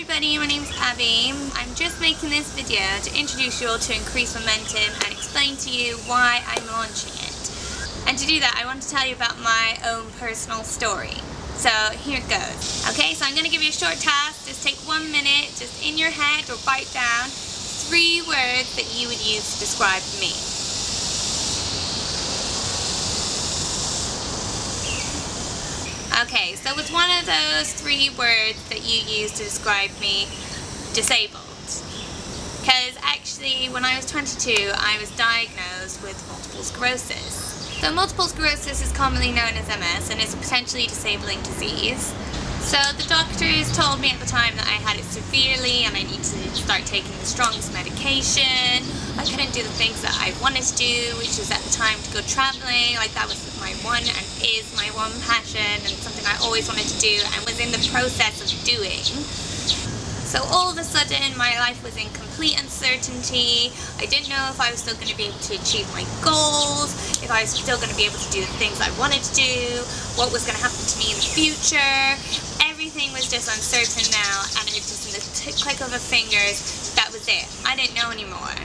everybody, my name's Abby. I'm just making this video to introduce you all to Increase Momentum and explain to you why I'm launching it. And to do that, I want to tell you about my own personal story. So here it goes. Okay, so I'm going to give you a short task. Just take 1 minute, just in your head or write down 3 words that you would use to describe me. Okay, so was one of those 3 words that you use to describe me disabled? Because actually, when I was 22, I was diagnosed with multiple sclerosis. So multiple sclerosis is commonly known as MS and is a potentially disabling disease. So the doctors told me at the time that I had it severely and I need to start taking the strongest medication. I couldn't do the things that I wanted to do, which was at the time to go traveling. Like, that was my one and is my one passion and something I always wanted to do and was in the process of doing. So all of a sudden my life was in complete uncertainty. I didn't know if I was still going to be able to achieve my goals, if I was still going to be able to do the things I wanted to do, what was going to happen to me in the future. Everything was just uncertain now, and it just in the click of a fingers, that was it. I didn't know anymore.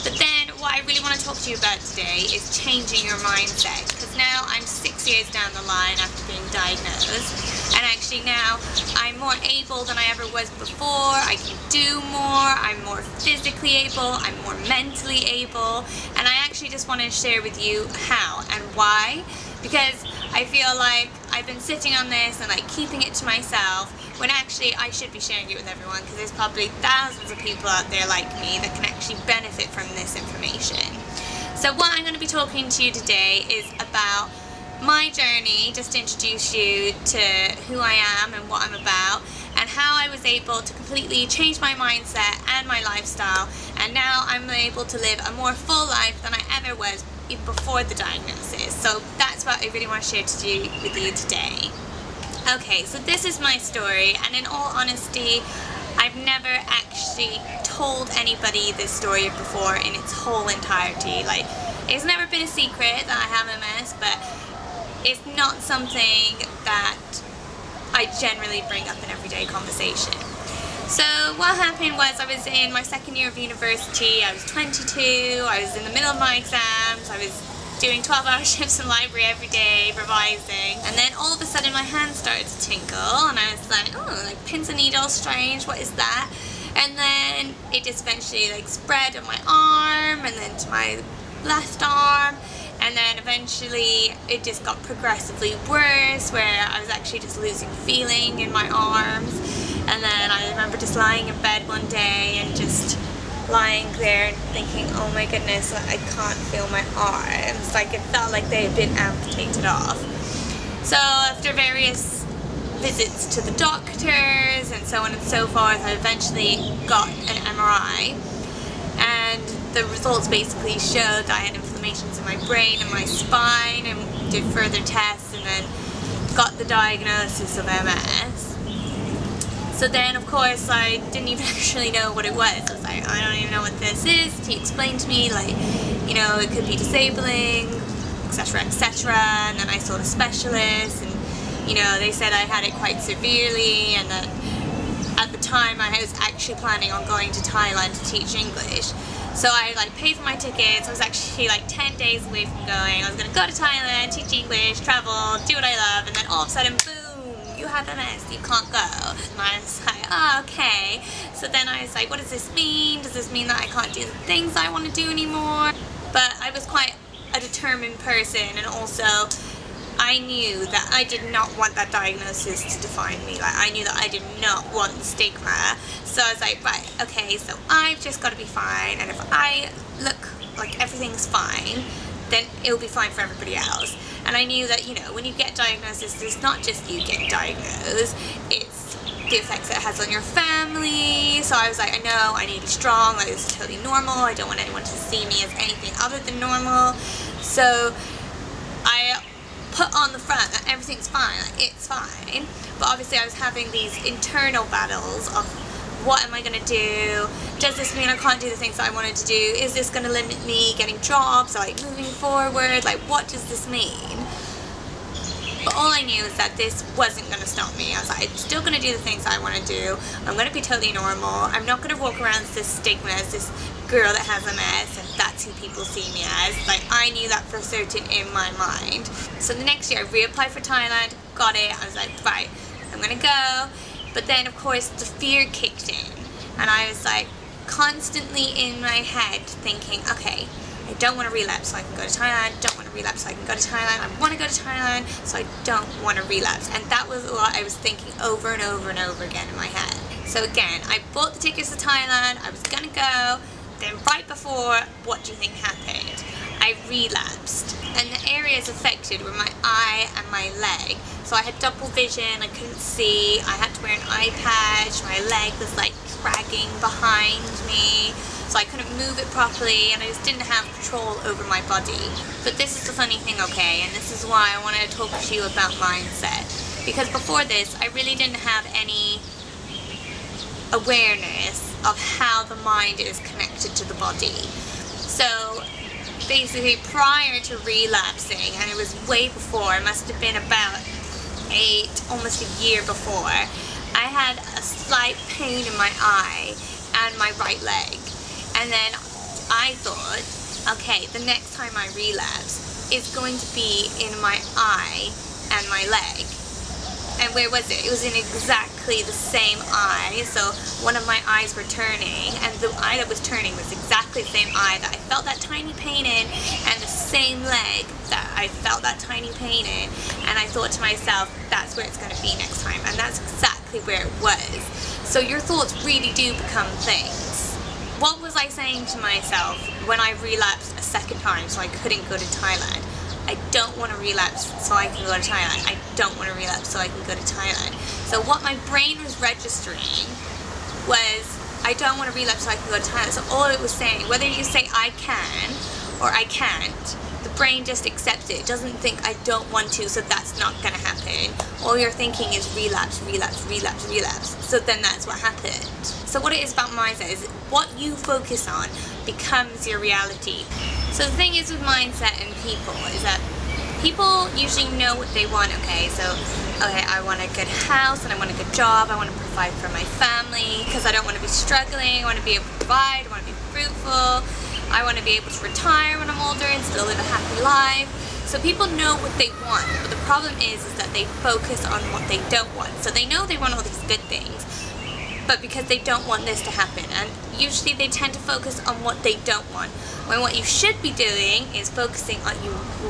But then what I really want to talk to you about today is changing your mindset, because now I'm 6 years down the line after being diagnosed, and actually now I'm more able than I ever was before. I can do more, I'm more physically able, I'm more mentally able, and I actually just want to share with you how and why, because I feel like I've been sitting on this and like keeping it to myself, when actually I should be sharing it with everyone, because there's probably thousands of people out there like me that can actually benefit from this information. So what I'm going to be talking to you today is about my journey, just to introduce you to who I am and what I'm about, and how I was able to completely change my mindset and my lifestyle, and now I'm able to live a more full life than I ever was even before the diagnosis. So that's what I really want to share with you today. Okay, so this is my story, and in all honesty, I've never actually told anybody this story before in its whole entirety. Like, it's never been a secret that I have MS, but it's not something that I generally bring up in everyday conversation. So what happened was, I was in my 2nd year of university, I was 22, I was in the middle of my exams, I was doing 12-hour shifts in the library every day, revising, and then all of a sudden my hand started to tingle, and I was like, oh, like pins and needles, strange, what is that? And then it just eventually like spread on my arm, and then to my left arm, and then eventually it just got progressively worse, where I was actually just losing feeling in my arms. And then I remember just lying in bed one day and just lying there and thinking, oh my goodness, I can't feel my arms. Like, it felt like they had been amputated off. So after various visits to the doctors and so on and so forth, I eventually got an MRI, and the results basically showed that I had inflammations in my brain and my spine, and did further tests and then got the diagnosis of MS. So then, of course, I didn't even actually know what it was. I was like, I don't even know what this is. He explained to me, like, you know, it could be disabling, etc., etc. And then I saw the specialist, and, you know, they said I had it quite severely, and that at the time I was actually planning on going to Thailand to teach English. So I like paid for my tickets. I was actually like 10 days away from going. I was going to go to Thailand, teach English, travel, do what I love, and then all of a sudden, boom, you have MS, you can't go. And I was like, oh, okay. So then I was like, what does this mean? Does this mean that I can't do the things I want to do anymore? But I was quite a determined person, and also I knew that I did not want that diagnosis to define me. Like, I knew that I did not want the stigma. So I was like, right, okay, so I've just got to be fine, and if I look like everything's fine, then it'll be fine for everybody else. And I knew that, you know, when you get diagnosis, it's not just you getting diagnosed, it's the effects it has on your family. So I was like, I know, I need to be strong, like, this is totally normal, I don't want anyone to see me as anything other than normal. So I put on the front that everything's fine, like, it's fine. But obviously I was having these internal battles of, what am I going to do? Does this mean I can't do the things that I wanted to do? Is this going to limit me getting jobs, or like moving forward? Like, what does this mean? But all I knew is that this wasn't going to stop me. I was like, I'm still going to do the things I want to do. I'm going to be totally normal. I'm not going to walk around with this stigma as this girl that has MS, and that's who people see me as. Like, I knew that for certain in my mind. So the next year I reapplied for Thailand, got it. I was like, right, I'm going to go. But then, of course, the fear kicked in. And I was like, constantly in my head thinking, okay, I don't want to relapse so I can go to Thailand, don't want to relapse so I can go to Thailand, I want to go to Thailand so I don't want to relapse. And that was what I was thinking over and over and over again in my head. So again, I bought the tickets to Thailand, I was gonna go, then right before, what do you think happened? I relapsed. And the areas affected were my eye and my leg. So I had double vision, I couldn't see, I had to wear an eye patch, my leg was like dragging behind me, so I couldn't move it properly, and I just didn't have control over my body. But this is the funny thing, okay, and this is why I wanted to talk to you about mindset. Because before this, I really didn't have any awareness of how the mind is connected to the body. So basically, prior to relapsing, and it was way before, it must have been about almost a year before, I had a slight pain in my eye and my right leg. And then I thought, okay, the next time I relapse is going to be in my eye and my leg. And where was it? It was in exactly the same eye. So one of my eyes were turning, and the eye that was turning was exactly the same eye that I felt that tiny pain in, and the same leg that I felt that tiny pain in. And I thought to myself, that's where it's going to be next time. And that's exactly where it was. So your thoughts really do become things. What was I saying to myself when I relapsed a second time so I couldn't go to Thailand? I don't want to relapse so I can go to Thailand. I don't want to relapse so I can go to Thailand. So what my brain was registering was, I don't want to relapse so I can go to Thailand. So all it was saying, whether you say I can or I can't, the brain just accepts it. It doesn't think I don't want to, so that's not going to happen. All you're thinking is relapse, relapse, relapse, relapse. So then that's what happened. So what it is about mindset is what you focus on becomes your reality. So the thing is with mindset and people is that people usually know what they want, okay? So, okay, I want a good house and I want a good job, I want to provide for my family because I don't want to be struggling, I want to be able to provide, I want to be fruitful, I want to be able to retire when I'm older and still live a happy life. So people know what they want, but the problem is that they focus on what they don't want. So they know they want all these good things, but because they don't want this to happen, and usually they tend to focus on what they don't want, when what you should be doing is focusing on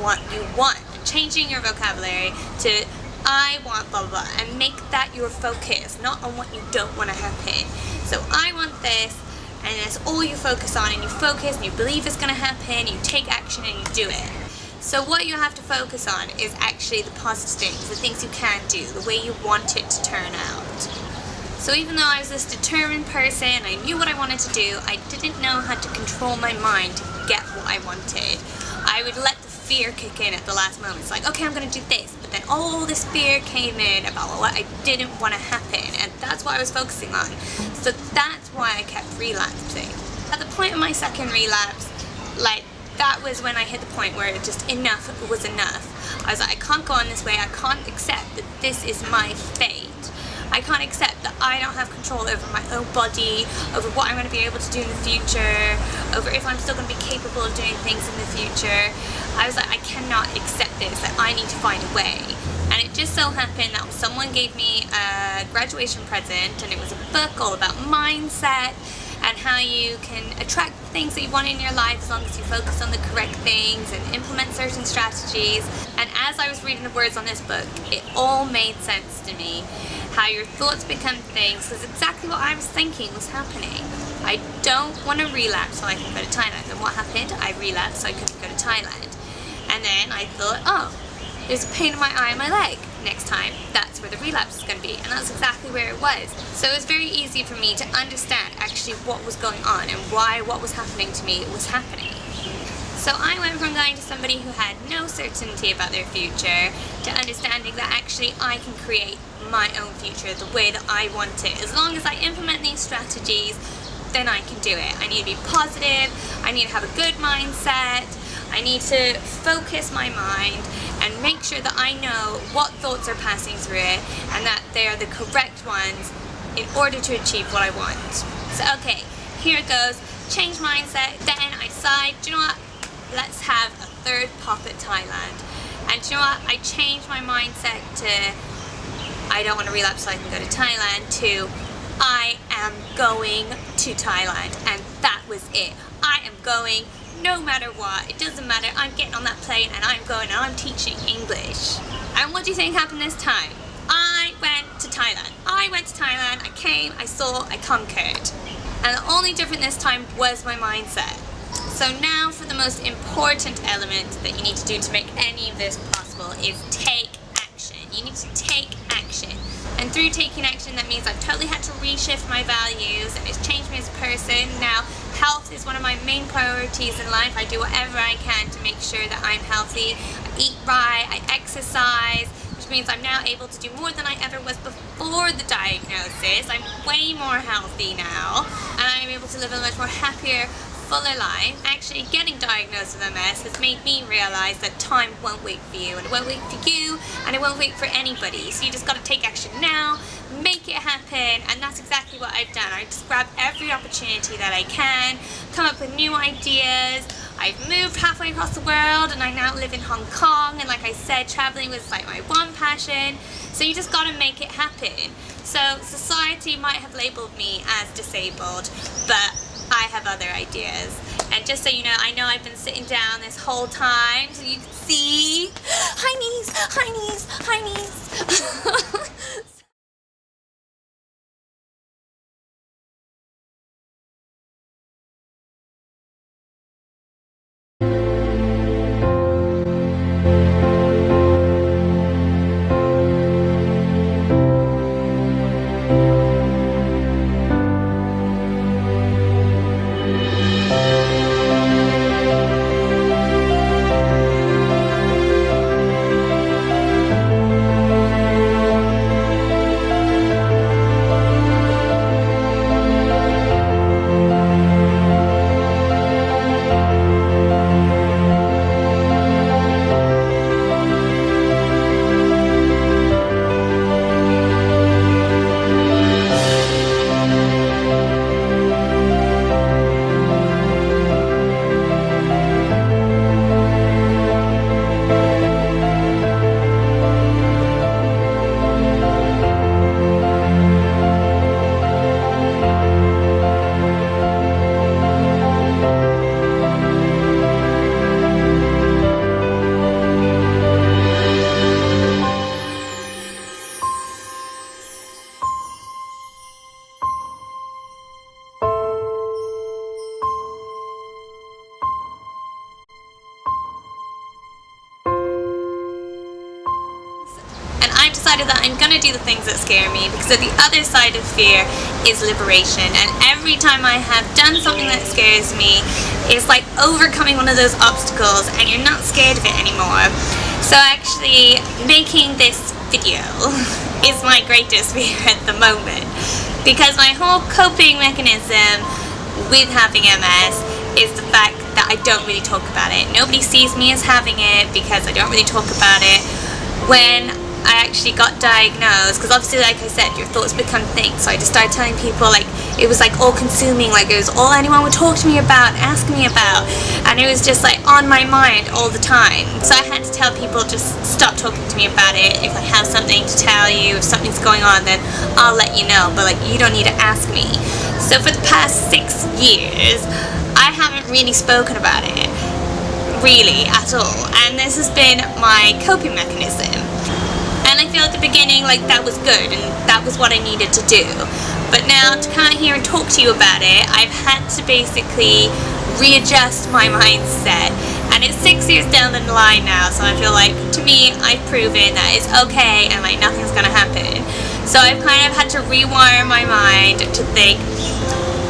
what you want, changing your vocabulary to I want blah blah blah, and make that your focus, not on what you don't want to happen. So I want this, and that's all you focus on, and you focus and you believe it's going to happen, you take action and you do it. So what you have to focus on is actually the positive things, the things you can do, the way you want it to turn out. So even though I was this determined person, I knew what I wanted to do, I didn't know how to control my mind to get what I wanted. I would let the fear kick in at the last moment. It's like, okay, I'm going to do this. But then all this fear came in about what I didn't want to happen. And that's what I was focusing on. So that's why I kept relapsing. At the point of my second relapse, like, that was when I hit the point where just enough was enough. I was like, I can't go on this way. I can't accept that this is my fate. I can't accept that I don't have control over my own body, over what I'm going to be able to do in the future, over if I'm still going to be capable of doing things in the future. I was like, I cannot accept this, that I need to find a way. And it just so happened that someone gave me a graduation present, and it was a book all about mindset and how you can attract things that you want in your life as long as you focus on the correct things and implement certain strategies. And as I was reading the words on this book, it all made sense to me. How your thoughts become things, because exactly what I was thinking was happening. I don't want to relapse so I can go to Thailand. And what happened? I relapsed so I couldn't go to Thailand. And then I thought, oh, there's a pain in my eye and my leg. Next time, that's where the relapse is going to be. And that's exactly where it was. So it was very easy for me to understand actually what was going on and why what was happening to me was happening. So I went from going to somebody who had no certainty about their future to understanding that actually I can create my own future the way that I want it. As long as I implement these strategies, then I can do it. I need to be positive, I need to have a good mindset, I need to focus my mind and and make sure that I know what thoughts are passing through it and that they are the correct ones in order to achieve what I want. So okay, here it goes. Change mindset. Then I decide, do you know what? Let's have a third pop at Thailand. And do you know what? I changed my mindset to I don't want to relapse so I can go to Thailand to I am going to Thailand, and that was it. I am going no matter what. It doesn't matter. I'm getting on that plane and I'm going and I'm teaching English. And what do you think happened this time? I went to Thailand. I came, I saw, I conquered. And the only difference this time was my mindset. So now for the most important element that you need to do to make any of this possible is take action. You need to take action. And through taking action, that means I've totally had to reshift my values and it's changed me as a person. Now, health is one of my main priorities in life. I do whatever I can to make sure that I'm healthy. I eat right, I exercise, which means I'm now able to do more than I ever was before the diagnosis. I'm way more healthy now, and I'm able to live a much more happier, fuller life. Actually, getting diagnosed with MS has made me realize that time won't wait for you, and it won't wait for you, and it won't wait for anybody. So you just got to take action now, make it happen, and that's exactly what I've done. I just grab every opportunity that I can, come up with new ideas. I've moved halfway across the world, and I now live in Hong Kong, and like I said, traveling was like my one passion. So you just got to make it happen. So society might have labeled me as disabled, but I have other ideas. And just so you know I've been sitting down this whole time so you can see. Hi knees, hi knees, hi knees. And I've decided that I'm going to do the things that scare me, because at the other side of fear is liberation. And every time I have done something that scares me, it's like overcoming one of those obstacles and you're not scared of it anymore. So actually making this video is my greatest fear at the moment, because my whole coping mechanism with having MS is the fact that I don't really talk about it. Nobody sees me as having it because I don't really talk about it. When I actually got diagnosed, because obviously, like I said, your thoughts become things, so I just started telling people, like, it was like all consuming, like it was all anyone would talk to me about, ask me about, and it was just like on my mind all the time. So I had to tell people, just stop talking to me about it. If I have something to tell you, if something's going on, then I'll let you know, but like, you don't need to ask me. So for the past 6 years, I haven't really spoken about it, really, at all, and this has been my coping mechanism. And I feel at the beginning like that was good and that was what I needed to do. But now to come out here and talk to you about it, I've had to basically readjust my mindset. And it's 6 years down the line now, so I feel like, to me, I've proven that it's okay and like nothing's gonna happen. So I've kind of had to rewire my mind to think,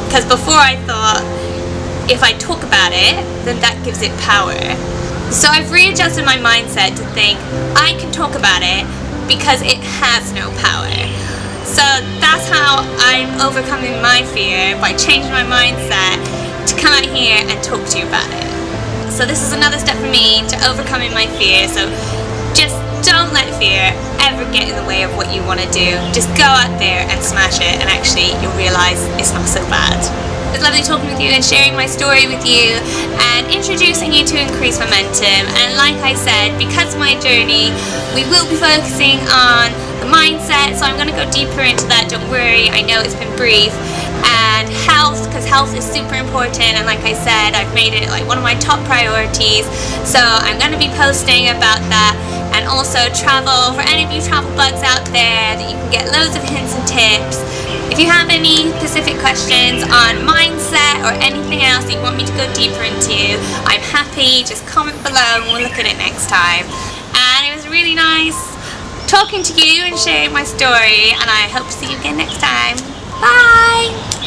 because before I thought, if I talk about it, then that gives it power. So I've readjusted my mindset to think, I can talk about it because it has no power. So that's how I'm overcoming my fear, by changing my mindset to come out here and talk to you about it. So this is another step for me to overcoming my fear. So Just don't let fear ever get in the way of what you want to do. Just go out there and smash it, and actually you'll realise it's not so bad. It was lovely talking with you and sharing my story with you and introducing you to Increase Momentum. And like I said, because of my journey, we will be focusing on the mindset, so I'm going to go deeper into that, don't worry, I know it's been brief. And health, because health is super important, and like I said, I've made it like one of my top priorities, so I'm going to be posting about that. And also travel, for any of you travel bugs out there, that you can get loads of hints and tips. If you have any specific questions on mindset or anything else that you want me to go deeper into, I'm happy, just comment below and we'll look at it next time. And it was really nice talking to you and sharing my story, and I hope to see you again next time. Bye!